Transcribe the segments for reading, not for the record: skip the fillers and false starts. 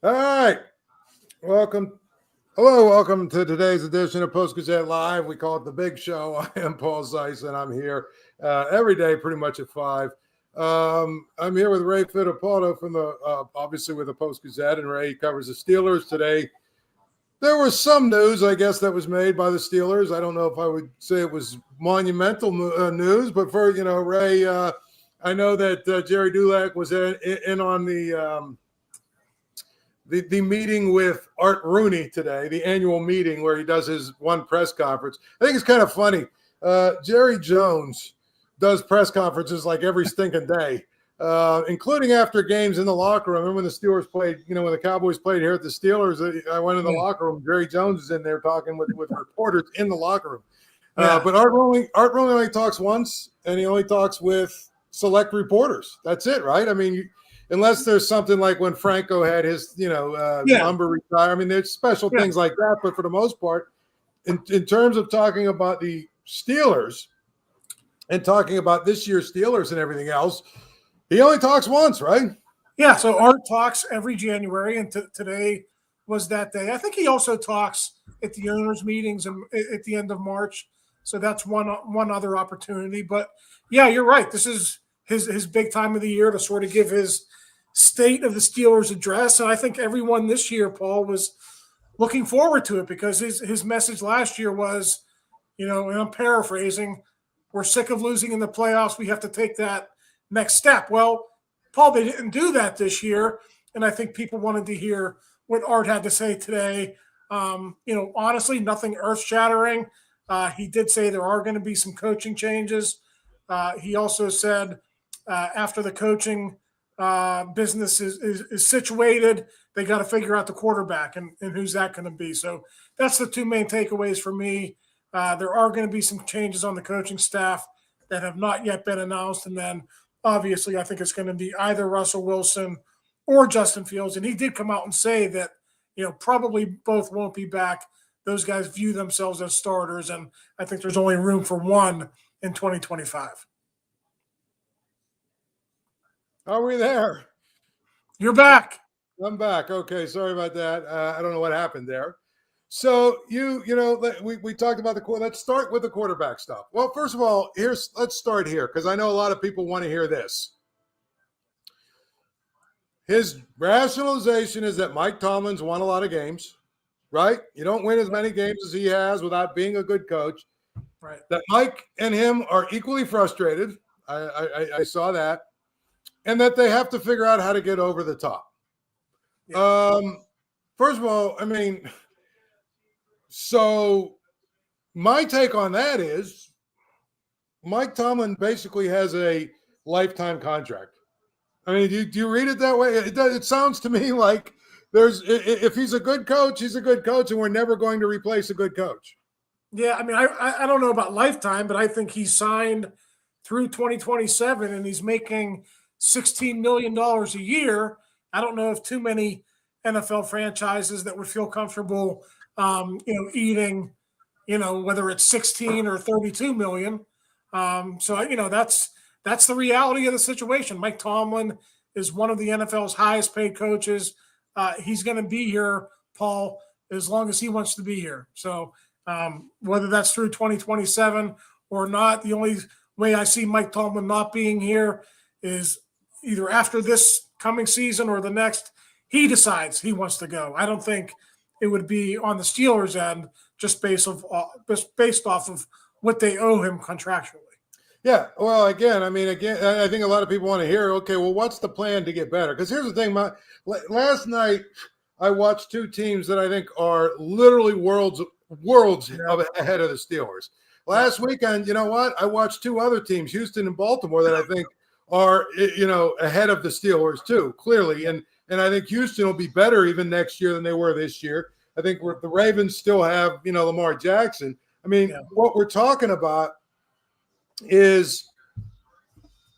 All right. Welcome to today's edition of Post-Gazette Live. We call it The Big Show. I am Paul Zeise, and I'm here every day pretty much at 5. I'm here with Ray Fittipaldo from obviously with the Post-Gazette, and Ray covers the Steelers today. There was some news, I guess, that was made by the Steelers. I don't know if I would say it was monumental news, but for, Ray, I know that Jerry Dulac was in on the meeting with Art Rooney today, the annual meeting where he does his one press conference. I think it's kind of funny. Jerry Jones does press conferences like every stinking day, including after games in the locker room. Remember when the Steelers played, when the Cowboys played here at the Steelers, I went in the locker room. Jerry Jones is in there talking with reporters in the locker room. But Art Rooney only talks once, and he only talks with select reporters. That's it, right? I mean, unless there's something like when Franco had his, number retire. I mean, there's special things like that. But for the most part, in terms of talking about the Steelers and talking about this year's Steelers and everything else, he only talks once, right? Yeah, so Art talks every January, and today was that day. I think he also talks at the owners' meetings at the end of March. So that's one other opportunity. But, yeah, you're right. This is his big time of the year to sort of give his state of the Steelers address. And I think everyone this year, Paul, was looking forward to it because his message last year was, and I'm paraphrasing, we're sick of losing in the playoffs. We have to take that next step. Well, Paul, they didn't do that this year. And I think people wanted to hear what Art had to say today. Honestly, nothing earth-shattering. He did say there are going to be some coaching changes. He also said after the coaching business is situated, they got to figure out the quarterback and who's that going to be. So that's the two main takeaways for me. There are going to be some changes on the coaching staff that have not yet been announced. And then obviously I think it's going to be either Russell Wilson or Justin Fields. And he did come out and say that, probably both won't be back. Those guys view themselves as starters. And I think there's only room for one in 2025. Are we there? You're back. I'm back. Okay, sorry about that. I don't know what happened there. So we talked about let's start with the quarterback stuff. Well, first of all, let's start here because I know a lot of people want to hear this. His rationalization is that Mike Tomlin's won a lot of games, right? You don't win as many games as he has without being a good coach. Right. That Mike and him are equally frustrated. I saw that. And that they have to figure out how to get over the top. Yeah. First of all, I mean, so my take on that is Mike Tomlin basically has a lifetime contract. I mean, do you read it that way? It sounds to me like if he's a good coach, he's a good coach, and we're never going to replace a good coach. Yeah, I mean, I don't know about lifetime, but I think he's signed through 2027, and he's making $16 million a year. I don't know if too many NFL franchises that would feel comfortable, eating, whether it's 16 or 32 million. That's the reality of the situation. Mike Tomlin is one of the NFL's highest paid coaches. He's going to be here, Paul, as long as he wants to be here. So whether that's through 2027 or not, the only way I see Mike Tomlin not being here is either after this coming season or the next, he decides he wants to go. I don't think it would be on the Steelers' end just based off of what they owe him contractually. Yeah, well, I think a lot of people want to hear, okay, well, what's the plan to get better? Because here's the thing, last night I watched two teams that I think are literally worlds ahead of the Steelers. Last weekend, you know what? I watched two other teams, Houston and Baltimore, that I think are, ahead of the Steelers too, clearly. And I think Houston will be better even next year than they were this year. I think the Ravens still have, Lamar Jackson. I mean, what we're talking about is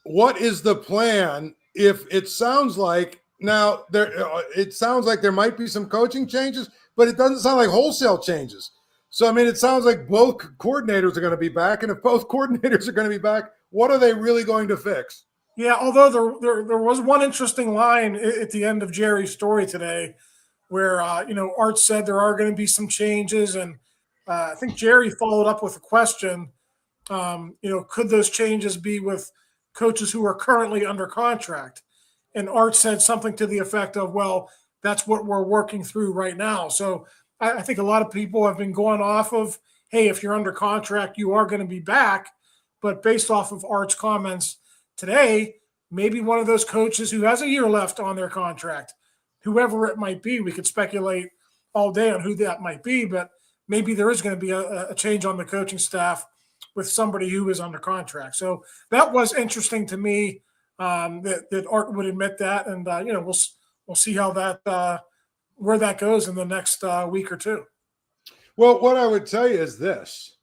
what is the plan if it sounds like now there might be some coaching changes, but it doesn't sound like wholesale changes. So, I mean, it sounds like both coordinators are going to be back. And if both coordinators are going to be back, what are they really going to fix? Yeah, although there was one interesting line at the end of Jerry's story today where, Art said there are going to be some changes. And I think Jerry followed up with a question, could those changes be with coaches who are currently under contract? And Art said something to the effect of, well, that's what we're working through right now. So I think a lot of people have been going off of, hey, if you're under contract, you are going to be back. But based off of Art's comments today, maybe one of those coaches who has a year left on their contract, whoever it might be, we could speculate all day on who that might be, but maybe there is going to be a change on the coaching staff with somebody who is under contract. So that was interesting to me, that Art would admit that. And, we'll see how that where that goes in the next week or two. Well, what I would tell you is this.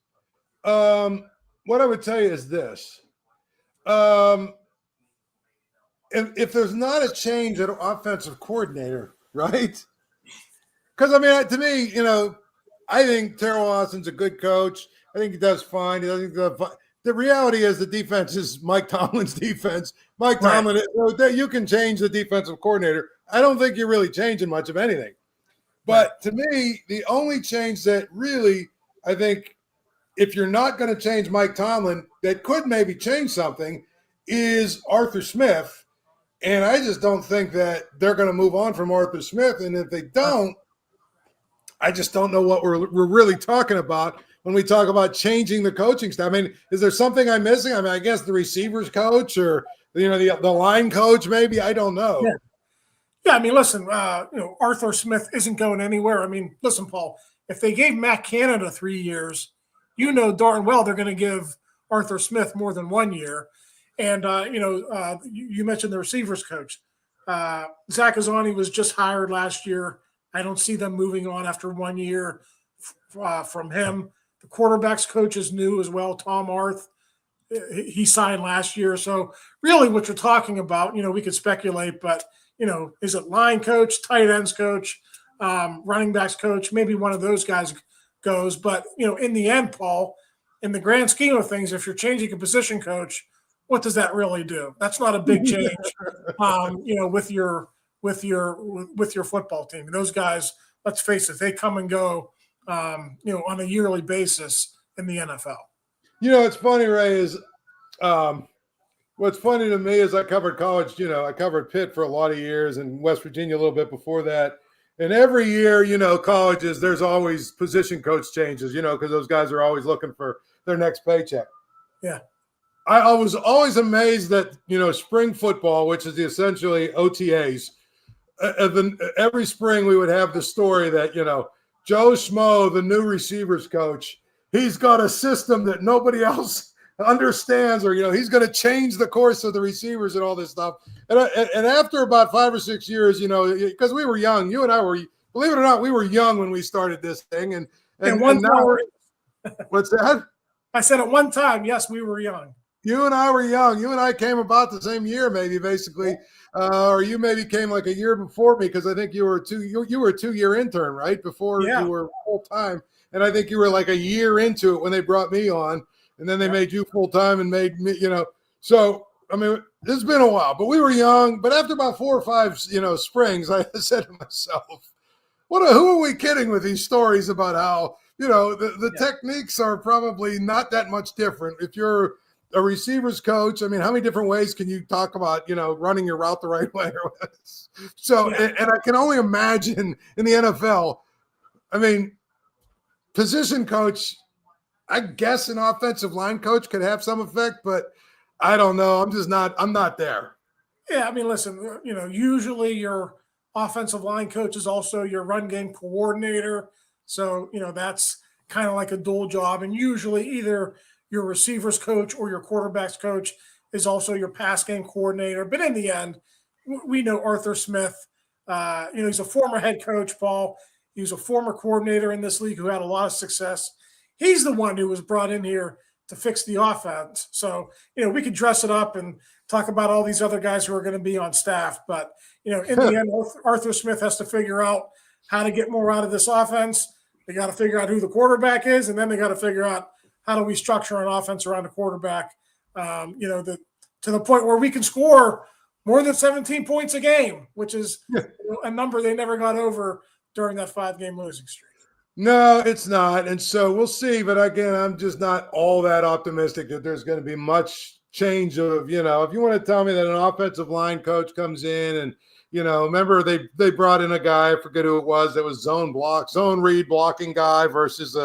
If there's not a change at offensive coordinator, right? Because, to me, I think Terrell Austin's a good coach. I think he does fine. The reality is the defense is Mike Tomlin's defense. Mike Tomlin, you can change the defensive coordinator. I don't think you're really changing much of anything. But to me, the only change that really, I think, if you're not going to change Mike Tomlin, that could maybe change something is Arthur Smith. And I just don't think that they're going to move on from Arthur Smith. And if they don't, I just don't know what we're really talking about when we talk about changing the coaching staff. Is there something I'm missing? I guess the receivers coach or, the line coach, maybe. I don't know. Yeah, listen, Arthur Smith isn't going anywhere. Listen, Paul, if they gave Matt Canada 3 years, darn well they're going to give Arthur Smith more than 1 year. And, you mentioned the receivers coach. Zach Azzani was just hired last year. I don't see them moving on after 1 year from him. The quarterbacks coach is new as well, Tom Arth. He signed last year. So really what you're talking about, we could speculate, but, is it line coach, tight ends coach, running backs coach? Maybe one of those guys goes. But, in the end, Paul, in the grand scheme of things, if you're changing a position coach, what does that really do? That's not a big change, with your football team. Those guys, let's face it, they come and go, on a yearly basis in the NFL. It's funny, Ray, is what's funny to me is I covered college, I covered Pitt for a lot of years and West Virginia a little bit before that. And every year, colleges, there's always position coach changes, because those guys are always looking for their next paycheck. Yeah. I was always amazed that, spring football, which is essentially OTAs, every spring we would have the story that, Joe Schmo, the new receivers coach, he's got a system that nobody else understands, or, he's going to change the course of the receivers and all this stuff. And after about 5 or 6 years, because we were young, you and I were, believe it or not, we were young when we started this thing. And now we're, what's that? I said at one time, yes, we were young. You and I were young. You and I came about the same year, maybe, basically. Or you maybe came like a year before me, because I think you were a 2-year intern, right? Before you were full-time. And I think you were like a year into it when they brought me on. And then they made you full-time and made me, So, it's been a while. But we were young. But after about 4 or 5, springs, I said to myself, who are we kidding with these stories about how, the techniques are probably not that much different. If you're a receivers coach, how many different ways can you talk about, running your route the right way? So, and I can only imagine in the NFL, position coach, I guess an offensive line coach could have some effect, but I don't know. I'm not there. Yeah. Listen, usually your offensive line coach is also your run game coordinator. So, that's kind of like a dual job. And usually either your receivers coach or your quarterbacks coach is also your pass game coordinator. But in the end, we know Arthur Smith, he's a former head coach, Paul. He was a former coordinator in this league who had a lot of success. He's the one who was brought in here to fix the offense. So, we could dress it up and talk about all these other guys who are going to be on staff. But, in the end, Arthur Smith has to figure out how to get more out of this offense. They got to figure out who the quarterback is, and then they got to figure out how do we structure an offense around the quarterback, to the point where we can score more than 17 points a game, which is a number they never got over during that 5-game losing streak. No, it's not. And so we'll see. But again, I'm just not all that optimistic that there's going to be much change of, if you want to tell me that an offensive line coach comes in and, remember they brought in a guy, I forget who it was, that was zone read blocking guy versus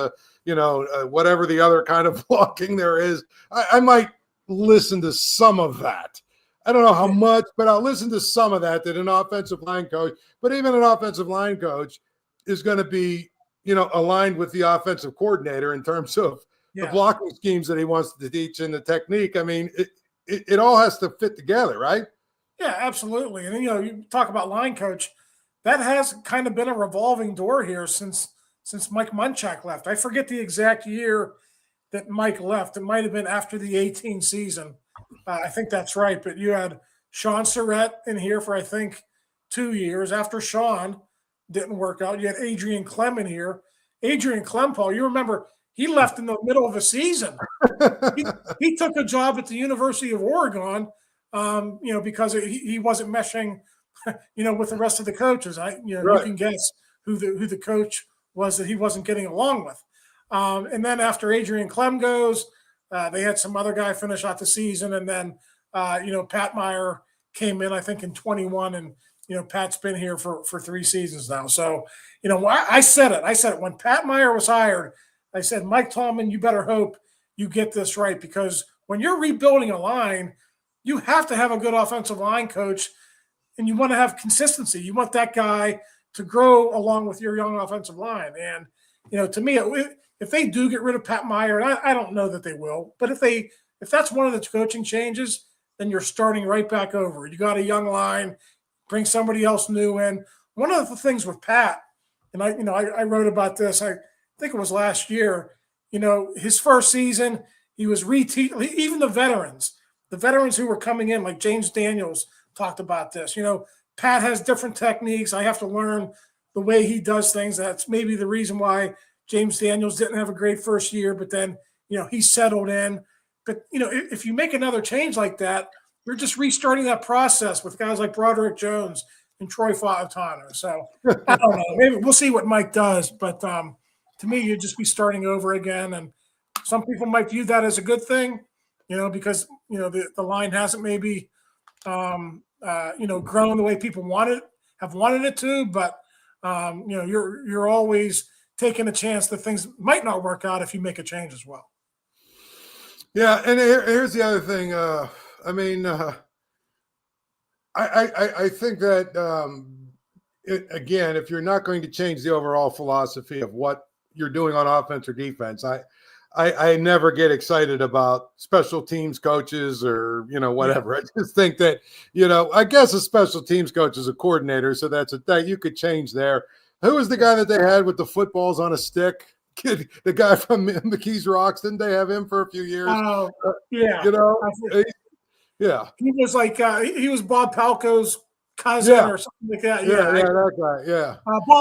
whatever the other kind of blocking there is. I might listen to some of that. I don't know how much, but I'll listen to some of that an offensive line coach, but even an offensive line coach is going to be, aligned with the offensive coordinator in terms of the blocking schemes that he wants to teach and the technique. I mean, it all has to fit together, right? Yeah, absolutely. And, you talk about line coach, that has kind of been a revolving door here since Mike Munchak left. I forget the exact year that Mike left. It might have been after the 2018 season. I think that's right. But you had Sean Surratt in here for, I think, 2 years. After Sean didn't work out, you had Adrian Clem in here. Adrian Clem, Paul, you remember he left in the middle of a season. he took a job at the University of Oregon, because he wasn't meshing, with the rest of the coaches. You can guess who the coach was that he wasn't getting along with. And then after Adrian Clem goes, they had some other guy finish out the season. And then, Pat Meyer came in, I think, in 21. And, Pat's been here for 3 seasons now. So, I said it. When Pat Meyer was hired, I said, Mike Tomlin, you better hope you get this right, because when you're rebuilding a line, you have to have a good offensive line coach, and you want to have consistency. You want that guy to grow along with your young offensive line. And, to me, if they do get rid of Pat Meyer, and I don't know that they will, but if that's one of the coaching changes, then you're starting right back over. You got a young line, bring somebody else new in. One of the things with Pat, and I wrote about this, I think it was last year, his first season, he was even the veterans who were coming in, like Jayden Daniels talked about this. Pat has different techniques. I have to learn the way he does things. That's maybe the reason why Jayden Daniels didn't have a great first year, but then, he settled in. But, if you make another change like that, you're just restarting that process with guys like Broderick Jones and Troy Fautano. So I don't know. Maybe we'll see what Mike does. But to me, you'd just be starting over again. And some people might view that as a good thing, because, the line hasn't maybe, grown the way people have wanted it to. But, you're always taking a chance that things might not work out if you make a change as well. Yeah. And here's the other thing. I think that, again, if you're not going to change the overall philosophy of what you're doing on offense or defense, I never get excited about special teams coaches or, whatever. Yeah. I just think that, I guess a special teams coach is a coordinator. So that's that you could change there. Who was the guy that they had with the footballs on a stick? The guy from McKees Rocks, didn't they have him for a few years? Oh, yeah. Yeah. He was like, he was Bob Palco's cousin or something like that. Yeah, that's right. Yeah.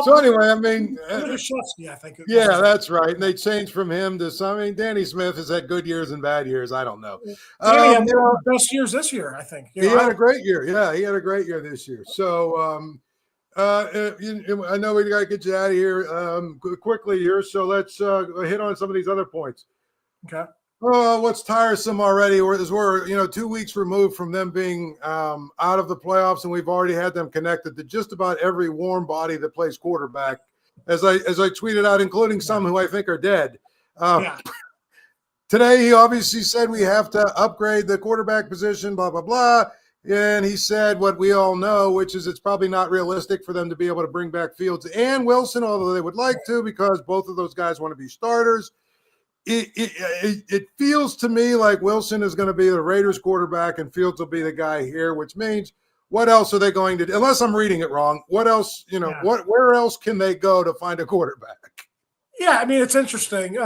So anyway, I think. That's right. And they changed from him to Danny Smith has had good years and bad years. I don't know. Danny had the best years this year, I think. He had a great year. Yeah, he had a great year this year. So, I know we got to get you out of here quickly here. So let's hit on some of these other points. Okay. Oh, what's tiresome already is we're 2 weeks removed from them being out of the playoffs, and we've already had them connected to just about every warm body that plays quarterback, as I tweeted out, including some who I think are dead. Today, he obviously said we have to upgrade the quarterback position, blah, blah, blah. And he said what we all know, which is it's probably not realistic for them to be able to bring back Fields and Wilson, although they would like to, because both of those guys want to be starters. It feels to me like Wilson is going to be the Raiders quarterback and Fields will be the guy here, which means what else are they going to do? Unless I'm reading it wrong, what else, where else can they go to find a quarterback? Yeah, it's interesting.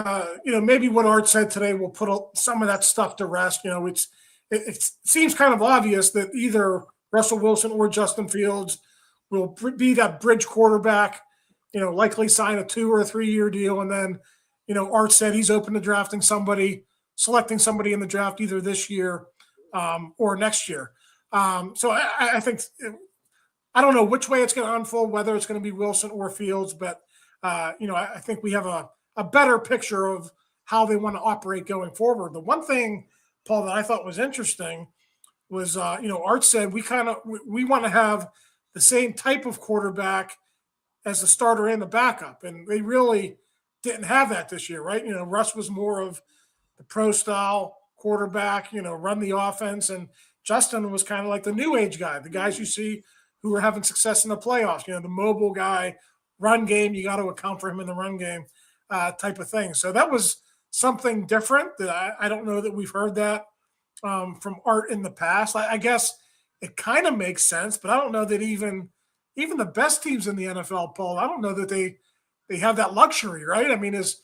Maybe what Art said today will put some of that stuff to rest. It seems kind of obvious that either Russell Wilson or Justin Fields will be that bridge quarterback, likely sign a 2 or 3 year deal. And then, Art said he's open to selecting somebody in the draft either this year or next year. So I think I don't know which way it's going to unfold, whether it's going to be Wilson or Fields, but I think we have a better picture of how they want to operate going forward. The one thing, Paul, that I thought was interesting was, Art said we want to have the same type of quarterback as the starter and the backup, and they really didn't have that this year, right? Russ was more of the pro style quarterback, run the offense, and Justin was kind of like the new age guy, the guys you see who are having success in the playoffs, the mobile guy, run game, you got to account for him in the run game type of thing. So that was something different that I don't know that we've heard that from Art in the past. I guess it kind of makes sense, but I don't know that even the best teams in the NFL, Paul, I don't know that they have that luxury, right? I mean, is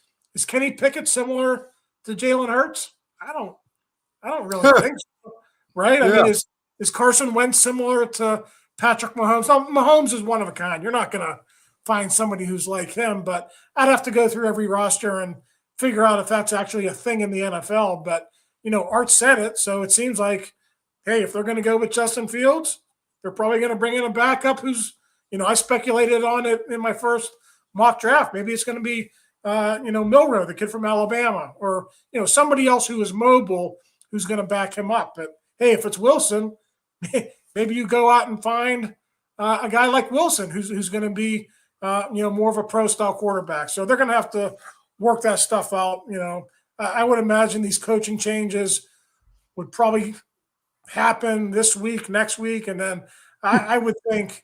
Kenny Pickett similar to Jalen Hurts? I don't really think so, right? I mean, is Carson Wentz similar to Patrick Mahomes? Now, Mahomes is one of a kind. You're not going to find somebody who's like him, but I'd have to go through every roster and figure out if that's actually a thing in the NFL. But, Art said it, so it seems like, hey, if they're going to go with Justin Fields, they're probably going to bring in a backup who's, I speculated on it in my first mock draft. Maybe it's going to be, Milroe, the kid from Alabama, or, somebody else who is mobile who's going to back him up. But, hey, if it's Wilson, maybe you go out and find a guy like Wilson who's going to be, more of a pro-style quarterback. So they're going to have to work that stuff out. I would imagine these coaching changes would probably happen this week, next week, and then I would think,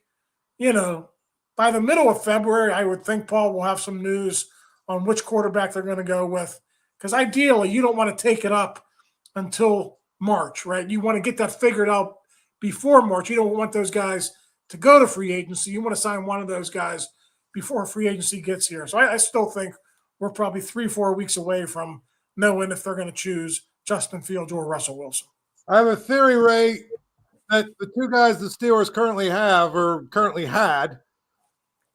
by the middle of February, I would think Paul will have some news on which quarterback they're going to go with. Because ideally, you don't want to take it up until March, right? You want to get that figured out before March. You don't want those guys to go to free agency. You want to sign one of those guys before free agency gets here. So I still think we're probably 3-4 weeks away from knowing if they're going to choose Justin Fields or Russell Wilson. I have a theory, Ray, that the two guys the Steelers currently have or currently had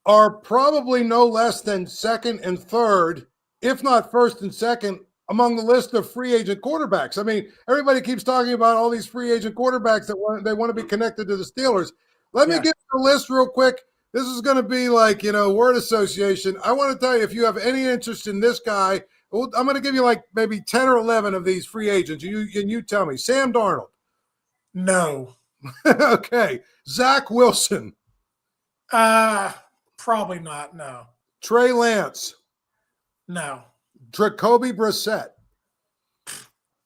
are probably no less than second and third, if not first and second, among the list of free agent quarterbacks. I mean, everybody keeps talking about all these free agent quarterbacks that they want to be connected to the Steelers. Let me give you a list real quick. This is going to be like, word association. I want to tell you, if you have any interest in this guy, I'm going to give you like maybe 10 or 11 of these free agents. You tell me. Sam Darnold. No. Okay. Zach Wilson. Probably not, no. Trey Lance. No. Jacoby Brissett.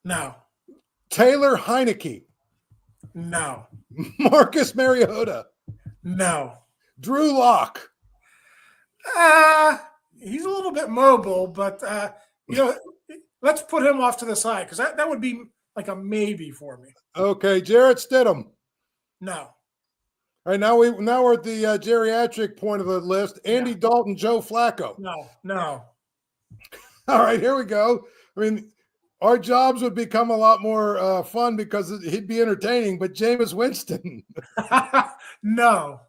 No. Taylor Heineke. No. Marcus Mariota. No. Drew Lock. He's a little bit mobile, but let's put him off to the side because that would be like a maybe for me. Okay, Jarrett Stidham. No. All right, now we're at the geriatric point of the list. Andy Dalton, Joe Flacco. No. All right, here we go. I mean, our jobs would become a lot more fun because he'd be entertaining, but Jameis Winston. No.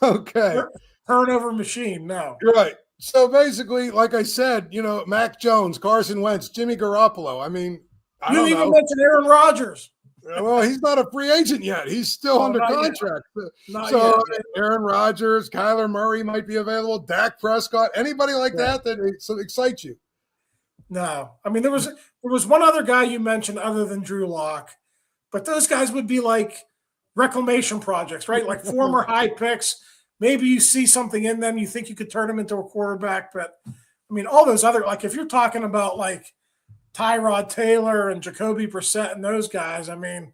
Okay. Turnover machine, no. You're right. So basically, like I said, Mac Jones, Carson Wentz, Jimmy Garoppolo. I mean, I don't even know. mentioned Aaron Rodgers. Well, he's not a free agent yet. He's still under contract. So Aaron Rodgers, Kyler Murray might be available, Dak Prescott, anybody like that excites you. No. I mean, there was one other guy you mentioned other than Drew Lock, but those guys would be like reclamation projects, right? Like former high picks. Maybe you see something in them. You think you could turn them into a quarterback. But, I mean, all those other – like if you're talking about like Tyrod Taylor and Jacoby Brissett and those guys, I mean,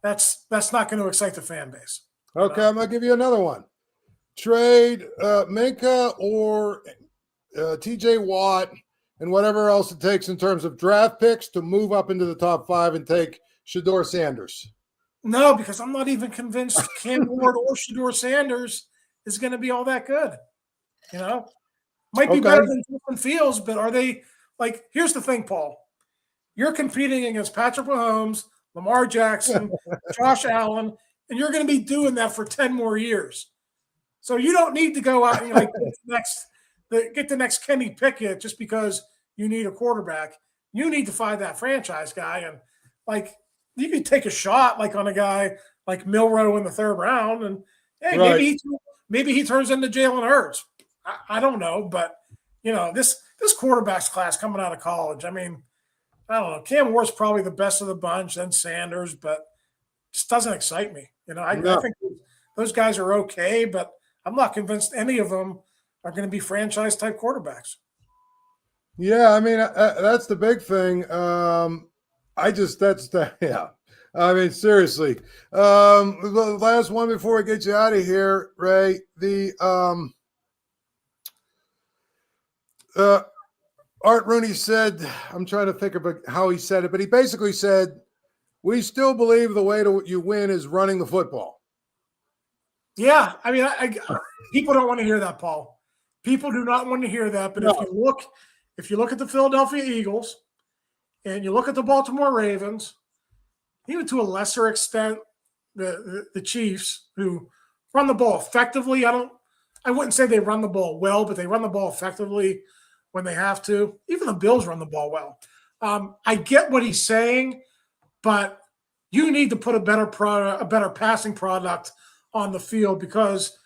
that's not going to excite the fan base. Okay, I'm going to give you another one. Trade Minka or T.J. Watt and whatever else it takes in terms of draft picks to move up into the top 5 and take Shedeur Sanders. No, because I'm not even convinced Cam Ward or Shedeur Sanders is going to be all that good. Might be better than Justin Fields, but are they like? Here's the thing, Paul. You're competing against Patrick Mahomes, Lamar Jackson, Josh Allen, and you're going to be doing that for 10 more years. So you don't need to go out and get the next Kenny Pickett just because you need a quarterback. You need to find that franchise guy, and like you could take a shot like on a guy like Milroe in the 3rd round, and Hey, Right. maybe he turns into Jalen Hurts. I don't know, but this quarterbacks class coming out of college. I mean, I don't know. Cam Ward's probably the best of the bunch, then Sanders, but just doesn't excite me. I think those guys are okay, but I'm not convinced any of them are going to be franchise type quarterbacks. Yeah, I mean that's the big thing. Yeah. I mean, seriously. The last one before we get you out of here, Ray. Art Rooney said, I'm trying to think about how he said it, but he basically said, we still believe the way you win is running the football. Yeah, I mean, people don't want to hear that, Paul. People do not want to hear that. But no. if you look at the Philadelphia Eagles and you look at the Baltimore Ravens, even to a lesser extent, the Chiefs, who run the ball effectively. I wouldn't say they run the ball well, but they run the ball effectively when they have to. Even the Bills run the ball well. I get what he's saying, but you need to put a better passing product on the field because,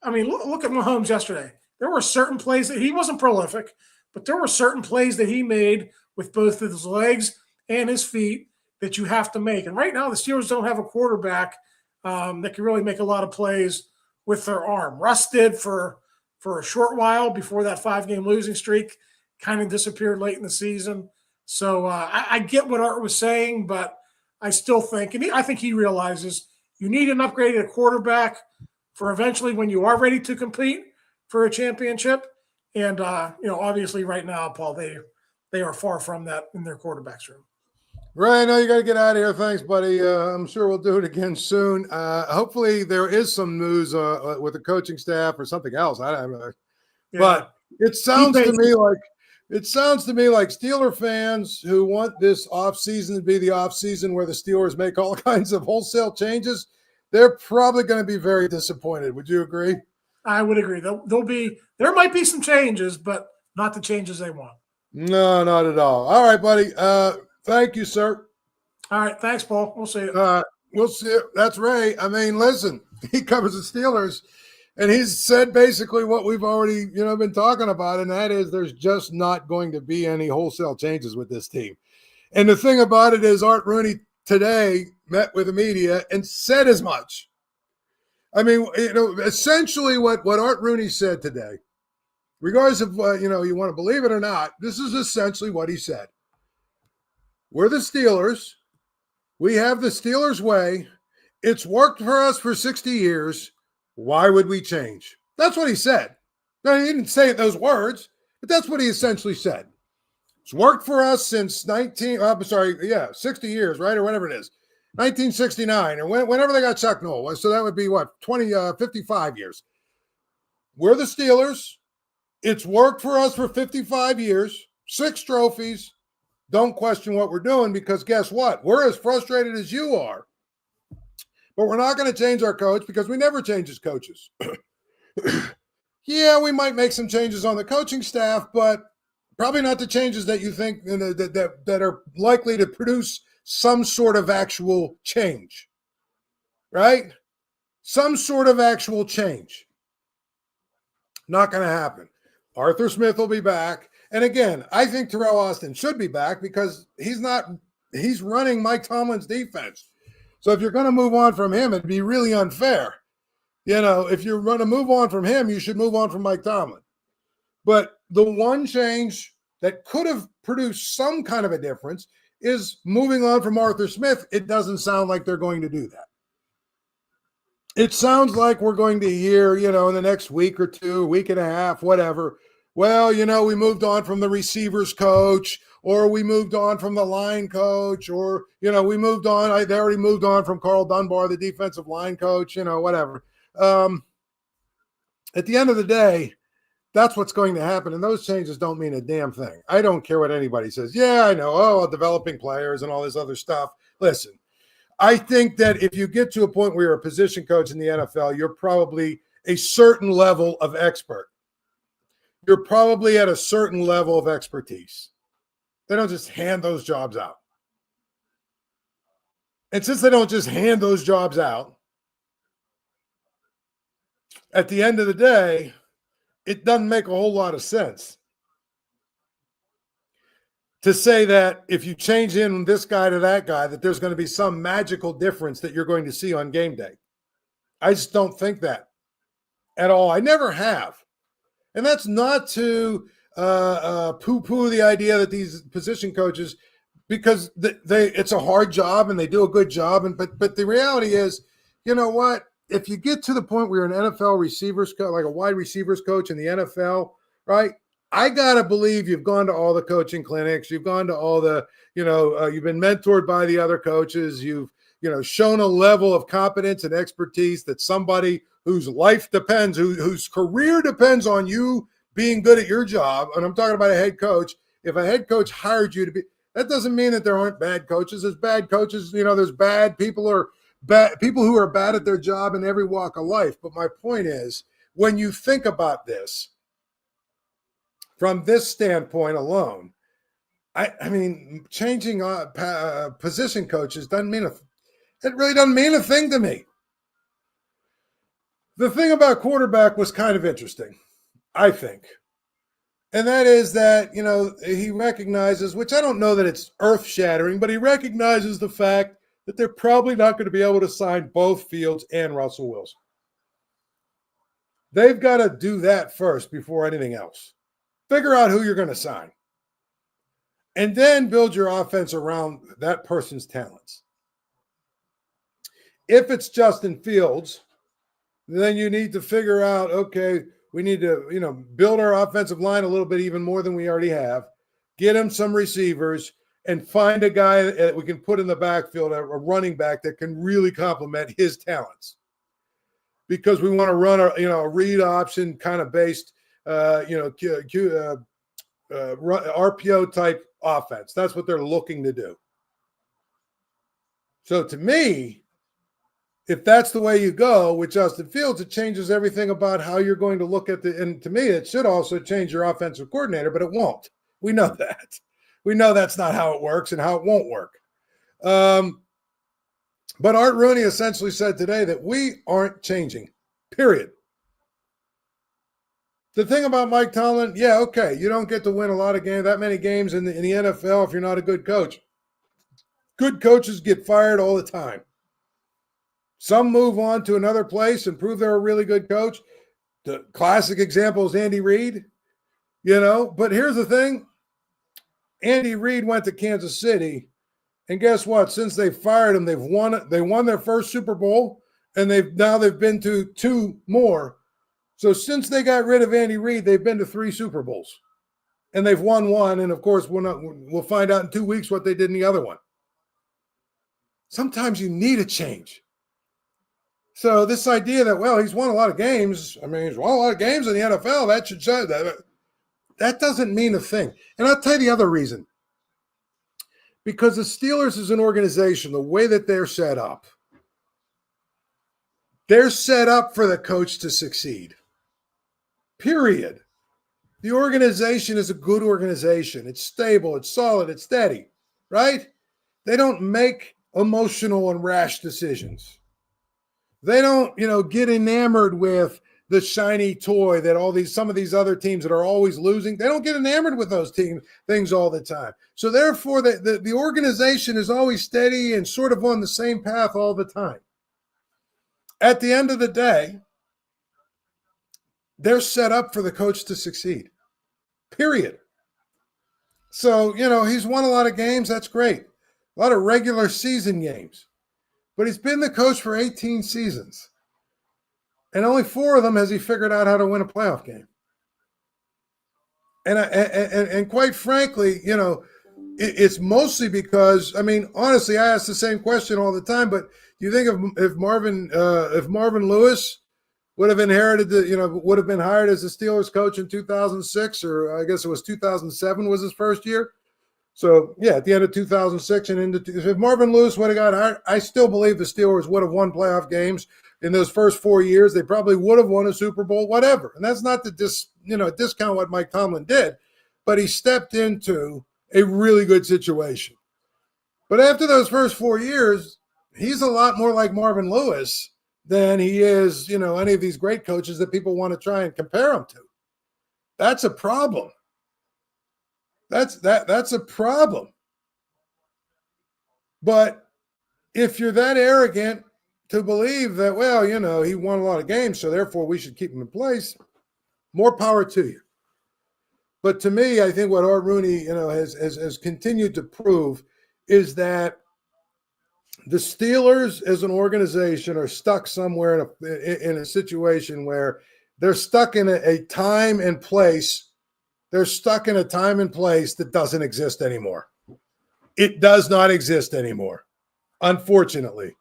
I mean, look at Mahomes yesterday. There were certain plays that he wasn't prolific, but there were certain plays that he made with both his legs and his feet that you have to make. And right now, the Steelers don't have a quarterback that can really make a lot of plays with their arm. Russ did for a short while before that 5-game losing streak kind of disappeared late in the season. So I get what Art was saying, but I still think, and I think he realizes you need an upgraded quarterback for eventually when you are ready to compete for a championship. And, obviously right now, Paul, they are far from that in their quarterback's room. Ray, I know you got to get out of here. Thanks, buddy. I'm sure we'll do it again soon. Hopefully there is some news with the coaching staff or something else. I don't know. Yeah. But it sounds to me like Steeler fans who want this offseason to be the offseason where the Steelers make all kinds of wholesale changes, they're probably going to be very disappointed. Would you agree? I would agree. There might be some changes, but not the changes they want. No, not at all. All right, buddy. Thank you, sir. All right. Thanks, Paul. We'll see you. We'll see you. That's Ray. I mean, listen, he covers the Steelers, and he's said basically what we've already, been talking about, and that is there's just not going to be any wholesale changes with this team. And the thing about it is Art Rooney today met with the media and said as much. I mean, essentially what Art Rooney said today, regardless of, you want to believe it or not, this is essentially what he said. We're the Steelers. We have the Steelers way. It's worked for us for 60 years. Why would we change? That's what he said. Now, he didn't say those words, but that's what he essentially said. It's worked for us since 60 years, right? Or whatever it is. 1969, or whenever they got Chuck Knowles. So that would be 55 years. We're the Steelers. It's worked for us for 55 years, 6 trophies. Don't question what we're doing because guess what? We're as frustrated as you are. But we're not going to change our coach because we never change his coaches. Yeah, we might make some changes on the coaching staff, but probably not the changes that you think that are likely to produce some sort of actual change, right? Some sort of actual change. Not going to happen. Arthur Smith will be back. And again, I think Terrell Austin should be back because he's running Mike Tomlin's defense. So if you're going to move on from him, it'd be really unfair. If you're going to move on from him, you should move on from Mike Tomlin. But the one change that could have produced some kind of a difference is moving on from Arthur Smith. It doesn't sound like they're going to do that. It sounds like we're going to hear, in the next week or two, week and a half, whatever. Well, we moved on from the receivers coach, or we moved on from the line coach, or, we moved on. They already moved on from Carl Dunbar, the defensive line coach, whatever. At the end of the day, that's what's going to happen. And those changes don't mean a damn thing. I don't care what anybody says. Yeah, I know. Developing players and all this other stuff. Listen, I think that if you get to a point where you're a position coach in the NFL, you're probably a certain level of expert. You're probably at a certain level of expertise. They don't just hand those jobs out. And since they don't just hand those jobs out, at the end of the day, it doesn't make a whole lot of sense to say that if you change in this guy to that guy, that there's going to be some magical difference that you're going to see on game day. I just don't think that at all. I never have. And that's not to poo-poo the idea that these position coaches, because it's a hard job and they do a good job. But the reality is, you know what? If you get to the point where you're an NFL receivers coach, like a wide receivers coach in the NFL, right? I got to believe you've gone to all the coaching clinics. You've gone to all the, you've been mentored by the other coaches. You've, shown a level of competence and expertise that somebody whose life depends, whose career depends on you being good at your job. And I'm talking about a head coach. If a head coach hired you to be, that doesn't mean that there aren't bad coaches. There's bad coaches. There's bad people who are bad at their job in every walk of life. But my point is, when you think about this, from this standpoint alone, I mean, changing position coaches it really doesn't mean a thing to me. The thing about quarterback was kind of interesting, I think. And that is that, he recognizes, which I don't know that it's earth-shattering, but he recognizes the fact that they're probably not going to be able to sign both Fields and Russell Wilson. They've got to do that first before anything else. Figure out who you're going to sign. And then build your offense around that person's talents. If it's Justin Fields, then you need to figure out, okay, we need to, build our offensive line a little bit even more than we already have, get him some receivers, and find a guy that we can put in the backfield, a running back that can really complement his talents. Because we want to run a read option kind of based, RPO type offense. That's what they're looking to do. So to me, if that's the way you go with Justin Fields, it changes everything about how you're going to look at and to me, it should also change your offensive coordinator, but it won't. We know that. We know that's not how it works and how it won't work. But Art Rooney essentially said today that we aren't changing, period. The thing about Mike Tomlin, yeah, okay, you don't get to win a lot of games, that many games in the NFL if you're not a good coach. Good coaches get fired all the time. Some move on to another place and prove they're a really good coach. The classic example is Andy Reid, But here's the thing. Andy Reid went to Kansas City, and guess what? Since they fired him, they won their first Super Bowl, and they've been to 2 more. So since they got rid of Andy Reid, they've been to 3 Super Bowls, and they've won 1. And of course, we'll find out in 2 weeks what they did in the other one. Sometimes you need a change. So this idea that, well, he's won a lot of games. I mean, he's won a lot of games in the NFL. That should say that doesn't mean a thing. And I'll tell you the other reason. Because the Steelers as an organization, the way that they're set up for the coach to succeed. Period. The organization is a good organization. It's stable. It's solid. It's steady. Right? They don't make emotional and rash decisions. They don't, get enamored with the shiny toy that some of these other teams that are always losing, they don't get enamored with those things all the time. So therefore, the organization is always steady and sort of on the same path all the time. At the end of the day, they're set up for the coach to succeed. Period. So, he's won a lot of games. That's great. A lot of regular season games. But he's been the coach for 18 seasons. And only 4 of them has he figured out how to win a playoff game. And quite frankly, it's mostly because, honestly, I ask the same question all the time, but you think if Marvin Lewis would have inherited would have been hired as the Steelers coach in 2006, or I guess it was 2007 was his first year. So, yeah, at the end of 2006 and if Marvin Lewis would have got hired, I still believe the Steelers would have won playoff games in those first 4 years. They probably would have won a Super Bowl, whatever. And that's not to discount what Mike Tomlin did, but he stepped into a really good situation. But after those first 4 years, he's a lot more like Marvin Lewis than he is, any of these great coaches that people want to try and compare him to. That's a problem. That's a problem. But if you're that arrogant to believe that, well, he won a lot of games, so therefore we should keep him in place, more power to you. But to me, I think what Art Rooney, has continued to prove is that the Steelers as an organization are stuck somewhere in a situation where they're stuck in a time and place. They're stuck in a time and place that doesn't exist anymore. It does not exist anymore, unfortunately.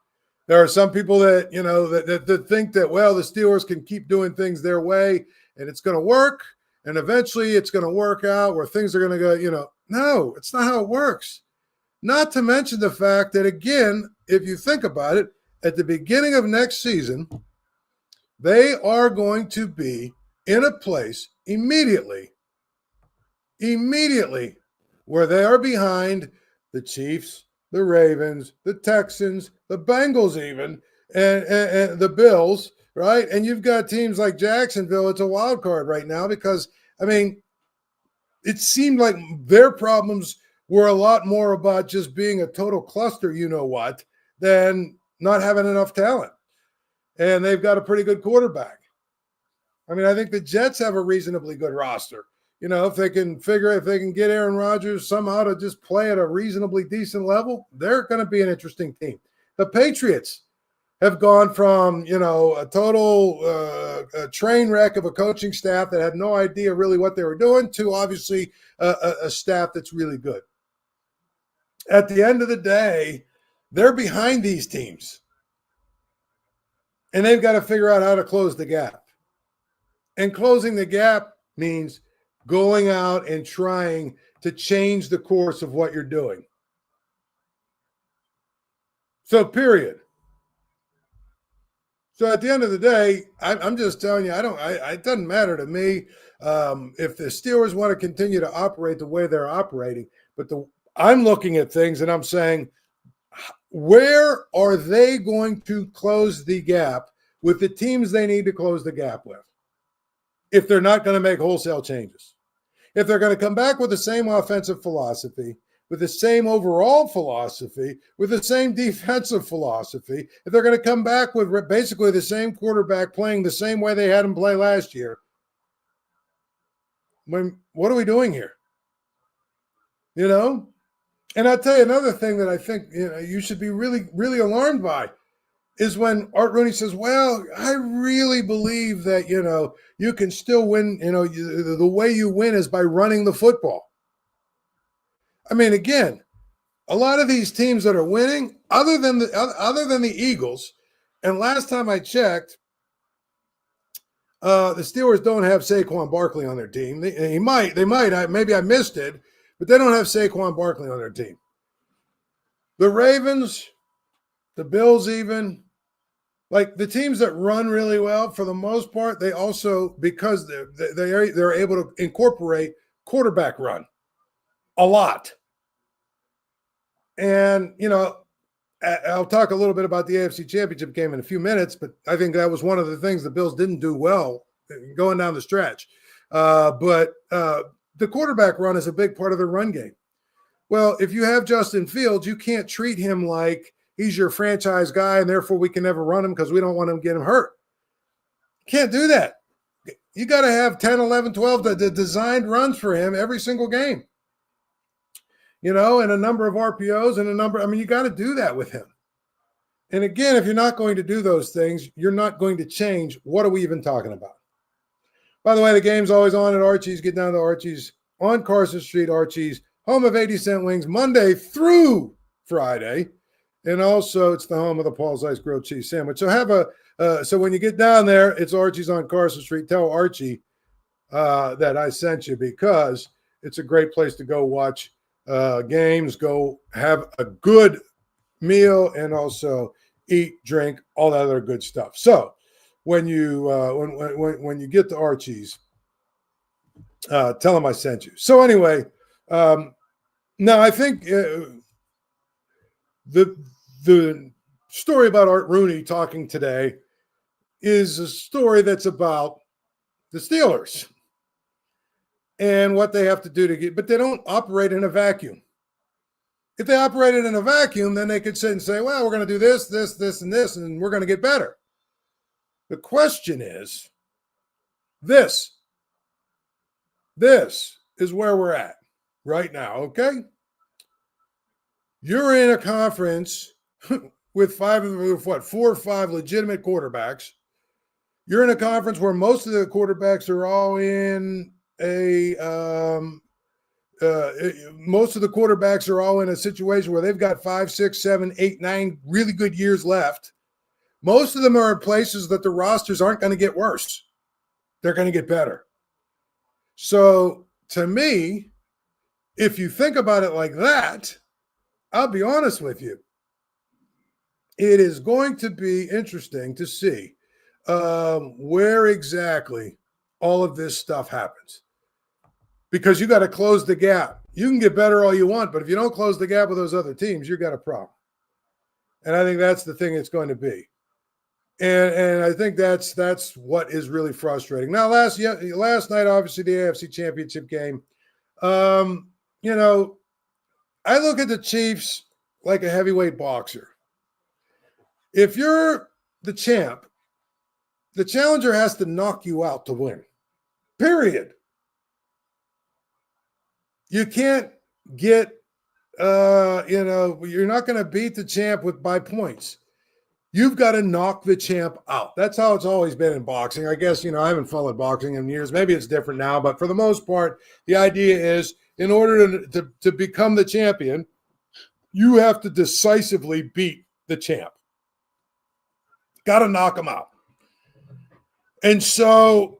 There are some people that, that think that, well, the Steelers can keep doing things their way and it's going to work. And eventually it's going to work out where things are going to go, no, it's not how it works. Not to mention the fact that, again, if you think about it, at the beginning of next season, they are going to be in a place immediately, where they are behind the Chiefs, the Ravens, the Texans, the Bengals even, and the Bills, right? And you've got teams like Jacksonville. It's a wild card right now because, it seemed like their problems were a lot more about just being a total cluster, than not having enough talent. And they've got a pretty good quarterback. I think the Jets have a reasonably good roster. If they can get Aaron Rodgers somehow to just play at a reasonably decent level, they're going to be an interesting team. The Patriots have gone from, a total train wreck of a coaching staff that had no idea really what they were doing to obviously a staff that's really good. At the end of the day, they're behind these teams. And they've got to figure out how to close the gap. And closing the gap means going out and trying to change the course of what you're doing. So, period. So at the end of the day, I'm just telling you, it doesn't matter to me if the Steelers want to continue to operate the way they're operating. But I'm looking at things and I'm saying, where are they going to close the gap with the teams they need to close the gap with? If they're not going to make wholesale changes, if they're going to come back with the same offensive philosophy, with the same overall philosophy, with the same defensive philosophy, if they're going to come back with basically the same quarterback playing the same way they had him play last year, what are we doing here? And I'll tell you another thing that I think you should be really, really alarmed by is when Art Rooney says, well, I really believe that, you can still win, the way you win is by running the football. Again, a lot of these teams that are winning, other than the Eagles, and last time I checked, the Steelers don't have Saquon Barkley on their team. They might. Maybe I missed it, but they don't have Saquon Barkley on their team. The Ravens, the Bills, even like the teams that run really well, for the most part, they also, because they're able to incorporate quarterback run a lot. And, I'll talk a little bit about the AFC Championship game in a few minutes, but I think that was one of the things the Bills didn't do well going down the stretch. But the quarterback run is a big part of the run game. Well, if you have Justin Fields, you can't treat him like he's your franchise guy and therefore we can never run him because we don't want to get him hurt. Can't do that. You got to have 10, 11, 12 the designed runs for him every single game. And a number of RPOs and you got to do that with him. And again, if you're not going to do those things, you're not going to change. What are we even talking about? By the way, the game's always on at Archie's. Get down to Archie's on Carson Street, Archie's, home of 80-cent wings, Monday through Friday. And also it's the home of the Paul Zeise grilled cheese sandwich. So so when you get down there, it's Archie's on Carson Street. Tell Archie that I sent you because it's a great place to go watch games, go have a good meal, and also eat, drink, all that other good stuff. So when you when you get to Archie's, tell them I sent you. So anyway, now I think the story about Art Rooney talking today is a story that's about the Steelers and what they have to do to get, but they don't operate in a vacuum. If they operated in a vacuum, then they could sit and say, well, we're going to do this, this, this, and this, and we're going to get better. The question is this. This is where we're at right now, okay? You're in a conference with four or five legitimate quarterbacks. You're in a conference where most of the quarterbacks are all in most of the quarterbacks are all in a situation where they've got 5, 6, 7, 8, 9 really good years left. Most of them are in places that the rosters aren't going to get worse. They're going to get better. So to me, if you think about it like that, I'll be honest with you. It is going to be interesting to see where exactly all of this stuff happens. Because you got to close the gap. You can get better all you want, but if you don't close the gap with those other teams, you've got a problem. And I think that's the thing it's going to be. And I think that's what is really frustrating. Now, last night, obviously, the AFC Championship game. You know, I look at the Chiefs like a heavyweight boxer. If you're the champ, the challenger has to knock you out to win. Period. You can't get, you're not going to beat the champ by points. You've got to knock the champ out. That's how it's always been in boxing. I guess, I haven't followed boxing in years. Maybe it's different now, but for the most part, the idea is in order to become the champion, you have to decisively beat the champ. Got to knock him out. And so,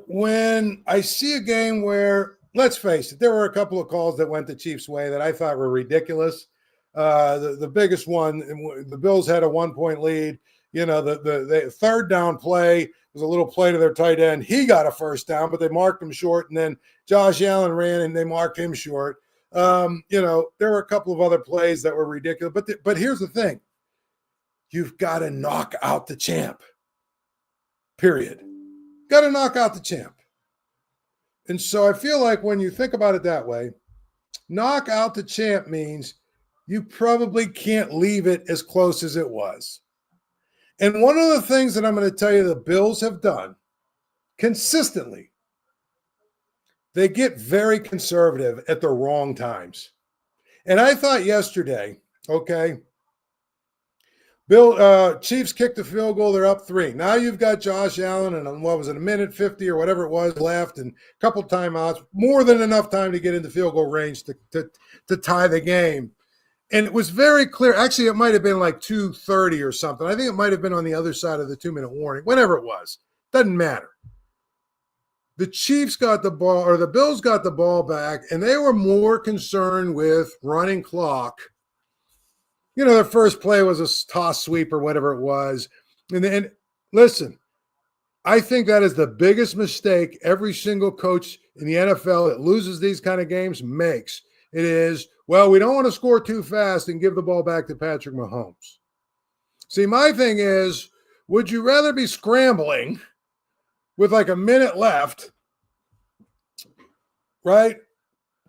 when I see a game where, let's face it, there were a couple of calls that went the Chiefs' way that I thought were ridiculous. The biggest one, the Bills had a 1-point lead. The third down play was a little play to their tight end. He got a first down, but they marked him short. And then Josh Allen ran and they marked him short. There were a couple of other plays that were ridiculous. But here's the thing. You've got to knock out the champ. Period. Got to knock out the champ. And so I feel like when you think about it that way, knock out the champ means you probably can't leave it as close as it was. And one of the things that I'm going to tell you the Bills have done consistently, they get very conservative at the wrong times. And I thought yesterday, okay, Chiefs kicked the field goal. They're up 3. Now you've got Josh Allen and a minute 50 or whatever it was left and a couple timeouts, more than enough time to get into field goal range to tie the game. And it was very clear. Actually, it might have been like 2:30 or something. I think it might have been on the other side of the 2-minute warning, whatever it was. Doesn't matter. The Chiefs got the ball, or the Bills got the ball back, and they were more concerned with running clock. Their first play was a toss sweep or whatever it was. And listen, I think that is the biggest mistake every single coach in the NFL that loses these kind of games makes. It is, well, we don't want to score too fast and give the ball back to Patrick Mahomes. See, my thing is, would you rather be scrambling with like a minute left, right,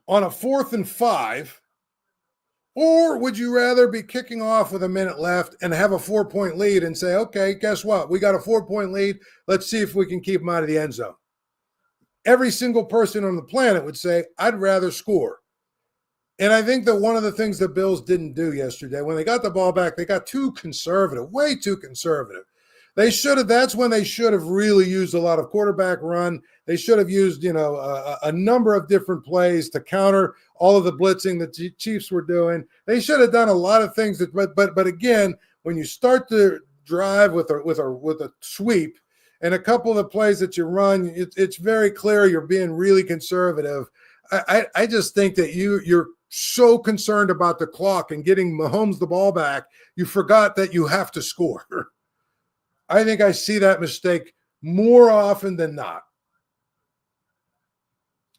on a 4th and 5, or would you rather be kicking off with a minute left and have a 4-point lead and say, okay, guess what? We got a 4-point lead. Let's see if we can keep them out of the end zone. Every single person on the planet would say, I'd rather score. And I think that one of the things the Bills didn't do yesterday, when they got the ball back, they got too conservative, way too conservative. That's when they should have really used a lot of quarterback run. They should have used, a number of different plays to counter all of the blitzing that the Chiefs were doing. They should have done a lot of things. But again, when you start to drive with a sweep and a couple of the plays that you run, it's very clear you're being really conservative. I just think that you're so concerned about the clock and getting Mahomes the ball back, you forgot that you have to score. I think I see that mistake more often than not.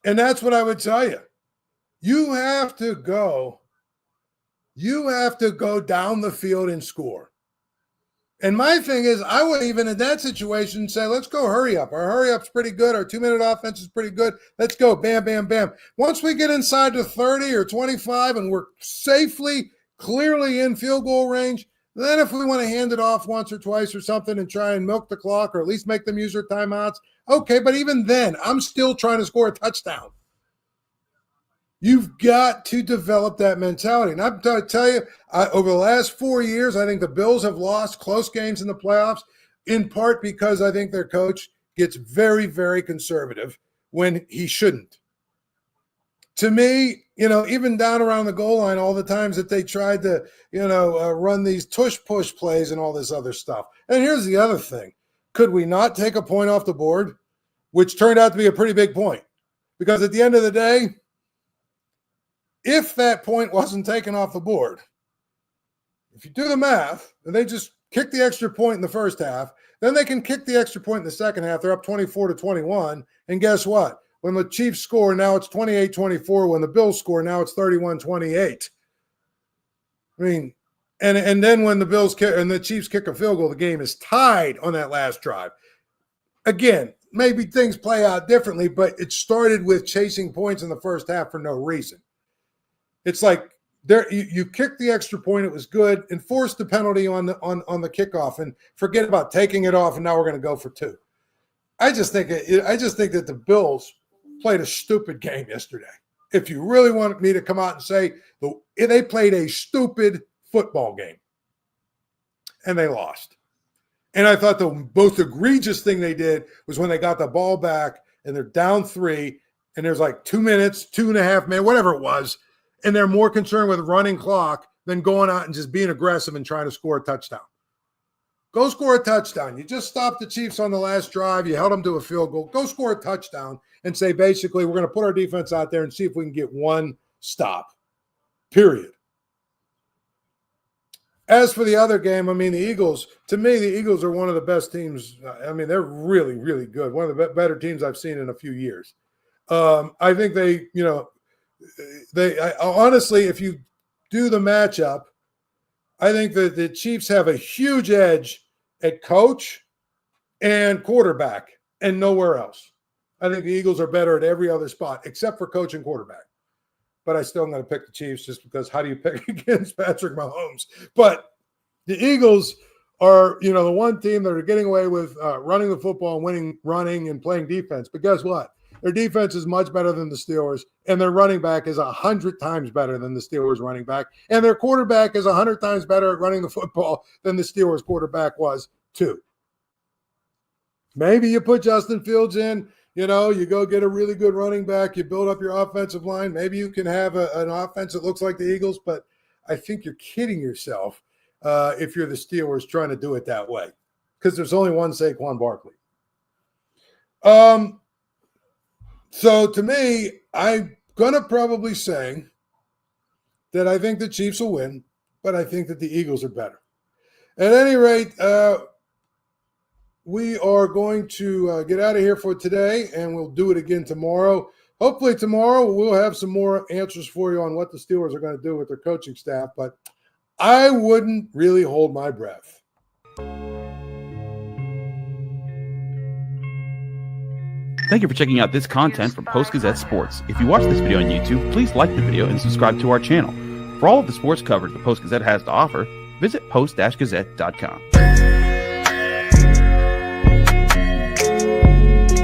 And that's what I would tell you. You have to go down the field and score. And my thing is, I would even in that situation say, let's go hurry up. Our hurry up's pretty good. Our 2-minute offense is pretty good. Let's go. Bam, bam, bam. Once we get inside to 30 or 25 and we're safely, clearly in field goal range, then if we want to hand it off once or twice or something and try and milk the clock or at least make them use their timeouts, okay. But even then, I'm still trying to score a touchdown. You've got to develop that mentality. And I'm going to tell you, over the last 4 years, I think the Bills have lost close games in the playoffs, in part because I think their coach gets very, very conservative when he shouldn't. To me, even down around the goal line, all the times that they tried to, run these tush-push plays and all this other stuff. And here's the other thing. Could we not take a point off the board? Which turned out to be a pretty big point. Because at the end of the day, if that point wasn't taken off the board, if you do the math, and they just kick the extra point in the first half, then they can kick the extra point in the second half. They're up 24-21. And guess what? When the Chiefs score, now it's 28-24. When the Bills score, now it's 31-28. I mean, and then when the Bills kick and the Chiefs kick a field goal, the game is tied on that last drive. Again, maybe things play out differently, but it started with chasing points in the first half for no reason. It's like you kicked the extra point, it was good, and forced the penalty on the kickoff, and forget about taking it off. And now we're going to go for 2. I just think that the Bills played a stupid game yesterday. If you really want me to come out and say they played a stupid football game, and they lost. And I thought the most egregious thing they did was when they got the ball back and they're down 3, and there's like 2 minutes, 2.5 minutes, whatever it was. And they're more concerned with running clock than going out and just being aggressive and trying to score a touchdown. Go score a touchdown. You just stopped the Chiefs on the last drive. You held them to a field goal. Go score a touchdown and say, basically, we're going to put our defense out there and see if we can get one stop, period. As for the other game, I mean, the Eagles, to me, the Eagles are one of the best teams. I mean, they're really, really good. One of the better teams I've seen in a few years. I think they honestly, if you do the matchup, I think that the Chiefs have a huge edge at coach and quarterback and nowhere else. I think the Eagles are better at every other spot except for coach and quarterback. But I still am going to pick the Chiefs just because how do you pick against Patrick Mahomes? But the Eagles are, the one team that are getting away with running the football and running and playing defense. But guess what? Their defense is much better than the Steelers, and their running back is 100 times better than the Steelers running back, and their quarterback is 100 times better at running the football than the Steelers quarterback was too. Maybe you put Justin Fields in, you go get a really good running back, you build up your offensive line. Maybe you can have an offense that looks like the Eagles, but I think you're kidding yourself if you're the Steelers trying to do it that way because there's only one Saquon Barkley. So to me, I'm going to probably say that I think the Chiefs will win, but I think that the Eagles are better. At any rate, we are going to get out of here for today, and we'll do it again tomorrow. Hopefully tomorrow we'll have some more answers for you on what the Steelers are going to do with their coaching staff, but I wouldn't really hold my breath. Thank you for checking out this content from Post-Gazette Sports. If you watch this video on YouTube, please like the video and subscribe to our channel. For all of the sports coverage the Post-Gazette has to offer, visit post-gazette.com.